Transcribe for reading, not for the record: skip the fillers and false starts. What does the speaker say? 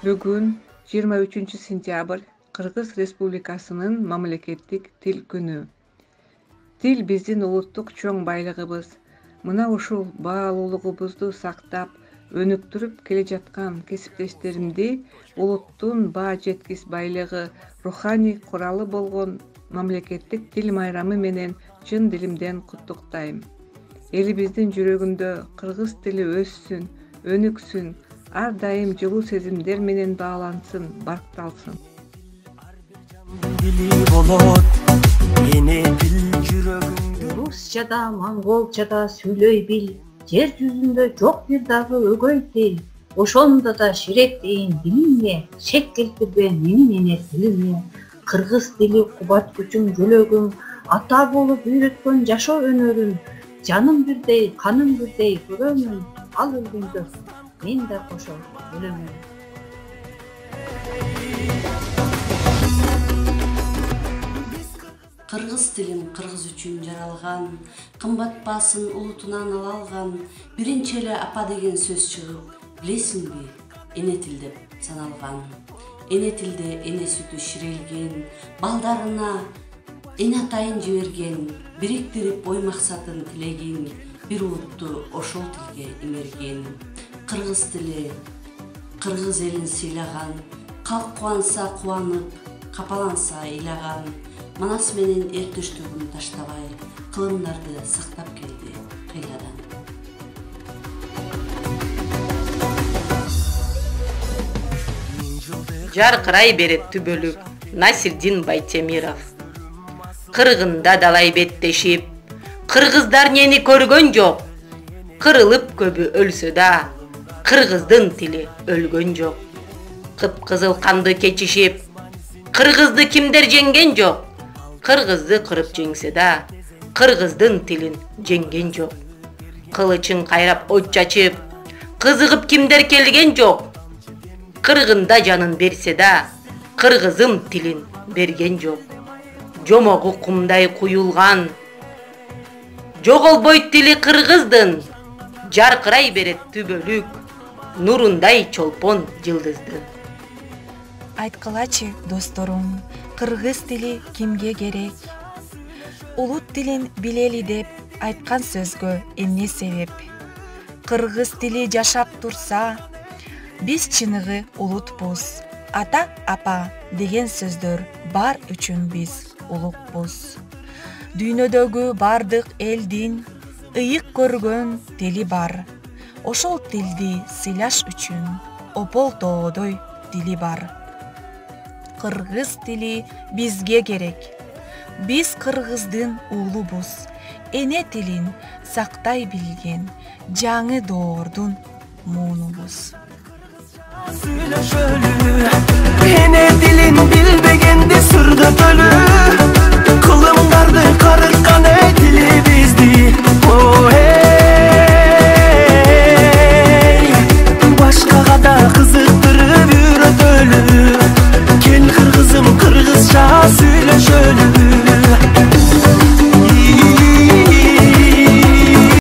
Бүгүн 23-сентябрь Кыргыз Республикасынын мамлекеттик тил күнү. Тил биздин улуттук чоң байлыгыбыз. Мына ушул баалуулугубузду сактап, өнүктүрүп келе жаткан кесиптештеримди улуттун баа жеткис байлыгы, руханий куралы болгон мамлекеттик тил майрамы менен чын дилимден куттуктайм. Элибиздин жүрөгүндө кыргыз тили өссүн, өнүксүн, ар дайым жылуу сезимдер менен баалансын, баркталсын. Rusçada, Mongolçada сүйлөй бил. Жер жүзүндө жок бир дагы өгөй тил. Ошондо да ширек дейин билиңе, шек келтирбе менин эне тилиме. Кыргыз тили кубат күчүм, жөлөгүм, ата болуп үйрөткөн жашоо өнөрүм. Жаным бирдей, каным бирдей көрөмүн. Ал өлгөндө мен да кошо өлөмүн. Кыргыз тилин кыргыз үчүн жаралган, кымбат баасын улутунан ала алган, биринчи эле апа деген сөз чыгып, билесиңби, эне тил деп саналган. Эне тилде эне сүтү ширелген, балдарына эне атайын жиберген, бириктирип ой максатын тилеген, бир улутту ошол тилге имерген. Кыргыз тили кыргыз элин сыйлаган, калк кубанса кубанып, капаланса ыйлаган. Манас менен эр төштөгүн таштабай, кылымдарды сактап келди кыйладан. Жаркырай берет түбөлүк Насирдин Байтемиров. Кыргында далай беттешип, кыргыздар нени көргөн жок. Кырылып көбү өлсө да, кыргыздын тили өлгөн жок. Кыпкызыл канды кечишип, кыргызды кимдер жеңген жок. Кыргызды кырып жеңсе да, кыргыздын тилин жеңген жок. Кылычын кайрап от чачып, кызыгып кимдер келген жок. Кыргында жанын берсе да, кыргызым тилин берген жок. Жомогу кумдай куюлган, жоголбойт тили кыргыздын. Жаркырай берет түбөлүк, нурундай чолпон жылдыздын. Айткылачы, досторум, кыргыз тили кимге керек? Улут тилин билели деп айткан сөзгө эмне себеп? Кыргыз тили жашап турса, биз чыныгы улутпуз. Ата, апа деген сөздөр бар үчүн биз улукпуз. Дүйнөдөгү бардык элдин ыйык көргөн тили бар. Ошол тилди сыйлаш үчүн опол тоодой дили бар. Кыргыз тили бизге керек. Биз кыргыздын уулубуз. Эне тилин сактай билген жаңы доордун муунубуз.